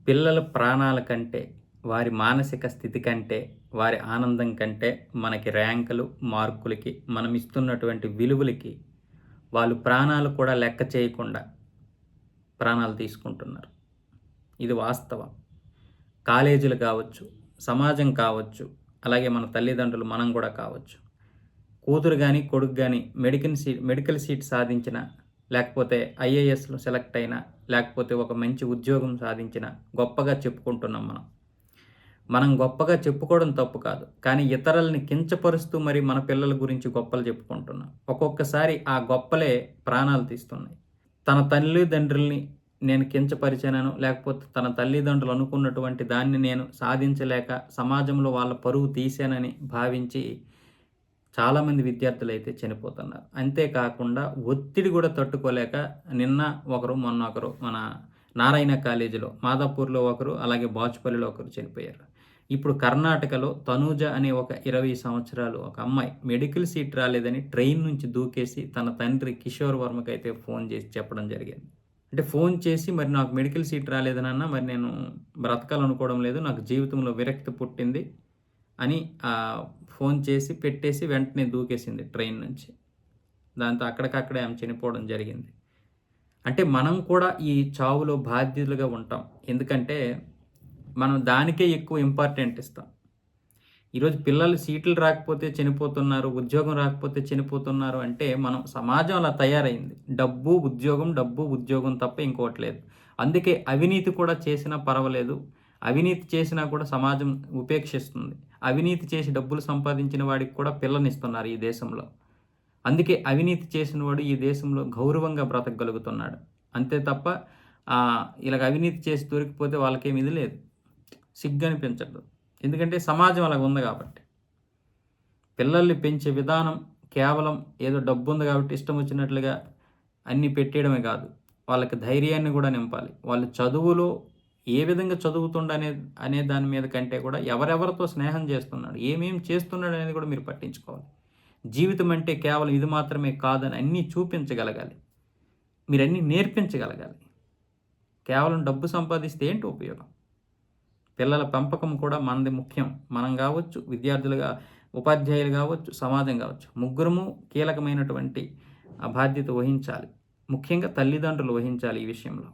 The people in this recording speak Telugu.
పిల్లల ప్రాణాల కంటే, వారి మానసిక స్థితి కంటే, వారి ఆనందం కంటే, మనకి ర్యాంకులు, మార్కులకి, మనమిస్తున్నటువంటి విలువలకి, వాళ్ళు ప్రాణాలు కూడా లెక్క చేయకుండా ప్రాణాలు తీసుకుంటున్నారు. ఇది వాస్తవం. కాలేజీలు కావచ్చు, సమాజం కావచ్చు, అలాగే మన తల్లిదండ్రులు మనం కూడా కావచ్చు. కూతురు గాని, కొడుకు గాని మెడికల్ సీట్ సాధించిన, లేకపోతే ఐఏఎస్‌లో సెలెక్ట్ అయిన, లేకపోతే ఒక మంచి ఉద్యోగం సాధించిన గొప్పగా చెప్పుకుంటున్నాం మనం. మనం గొప్పగా చెప్పుకోవడం తప్పు కాదు. కానీ ఇతరులని కించపరుస్తూ మరి మన పిల్లల గురించి గొప్పలు చెప్పుకుంటున్నాం. ఒక్కొక్కసారి ఆ గొప్పలే ప్రాణాలు తీస్తున్నాయి. తన తల్లిదండ్రుల్ని నేను కించపరిచాననో, లేకపోతే తన తల్లిదండ్రులు అనుకున్నటువంటి దాన్ని నేను సాధించలేక సమాజంలో వాళ్ళ పరువు తీశానని భావించి చాలామంది విద్యార్థులైతే చనిపోతున్నారు. అంతేకాకుండా ఒత్తిడి గూడా తట్టుకోలేక నిన్న ఒకరు, మొన్న ఒకరు మన నారాయణ కాలేజీలో మాదాపూర్‌లో ఒకరు, అలాగే బాచుపల్లిలో ఒకరు చనిపోయారు. ఇప్పుడు కర్ణాటకలో తనూజ అనే ఒక 20 సంవత్సరాలు ఒక అమ్మాయి మెడికల్ సీట్ రాలేదని ట్రైన్ నుంచి దూకేసి తన తండ్రి కిషోర్ వర్మకైతే ఫోన్ చేసి చెప్పడం జరిగింది. అంటే ఫోన్ చేసి మరి నాకు మెడికల్ సీట్ రాలేదు నాన్న, మరి నేను బ్రతకాలనుకోవడం లేదు. నాకు జీవితంలో విరక్తి పుట్టింది అని ఫోన్ చేసి పెట్టేసి వెంటనే దూకేసింది ట్రైన్ నుంచి. దాంతో అక్కడికక్కడే ఆమె చనిపోవడం జరిగింది. అంటే మనం కూడా ఈ చావులో బాధ్యులుగా ఉంటాం. ఎందుకంటే మనం దానికే ఎక్కువ ఇంపార్టెంట్ ఇస్తాం. ఈరోజు పిల్లలు సీట్లు రాకపోతే చనిపోతున్నారు, ఉద్యోగం రాకపోతే చనిపోతున్నారు అంటే మనం సమాజం అలా తయారైంది. డబ్బు, ఉద్యోగం, డబ్బు, ఉద్యోగం తప్ప ఇంకోటి లేదు. అందుకే అవినీతి కూడా చేసినా పర్వాలేదు. అవినీతి చేసినా కూడా సమాజం ఉపేక్షిస్తుంది. అవినీతి చేసి డబ్బులు సంపాదించిన వాడికి కూడా పిల్లనిస్తున్నారు ఈ దేశంలో. అందుకే అవినీతి చేసినవాడు ఈ దేశంలో గౌరవంగా బ్రతకగలుగుతున్నాడు. అంతే తప్ప ఇలాగ అవినీతి చేసి దొరికిపోతే వాళ్ళకేమి ఇది లేదు. సిగ్గనిపించదు. ఎందుకంటే సమాజం అలాగ ఉంది కాబట్టి. పిల్లల్ని పెంచే విధానం కేవలం ఏదో డబ్బుంది కాబట్టి ఇష్టం వచ్చినట్లుగా అన్నీ పెట్టేయడమే కాదు. వాళ్ళకి ధైర్యాన్ని కూడా నింపాలి. వాళ్ళు చదువులో ఏ విధంగా అనే దాని మీద కంటే కూడా ఎవరెవరితో స్నేహం చేస్తున్నాడు, ఏమేం చేస్తున్నాడు అనేది కూడా మీరు పట్టించుకోవాలి. జీవితం అంటే కేవలం ఇది మాత్రమే కాదని అన్నీ చూపించగలగాలి. మీరన్నీ నేర్పించగలగాలి. కేవలం డబ్బు సంపాదిస్తే ఏంటి ఉపయోగం? పిల్లల పెంపకం కూడా మనది ముఖ్యం. మనం కావచ్చు, విద్యార్థులుగా ఉపాధ్యాయులు కావచ్చు, సమాజం కావచ్చు. ముగ్గురము కీలకమైనటువంటి బాధ్యత వహించాలి. ముఖ్యంగా తల్లిదండ్రులు వహించాలి ఈ విషయంలో.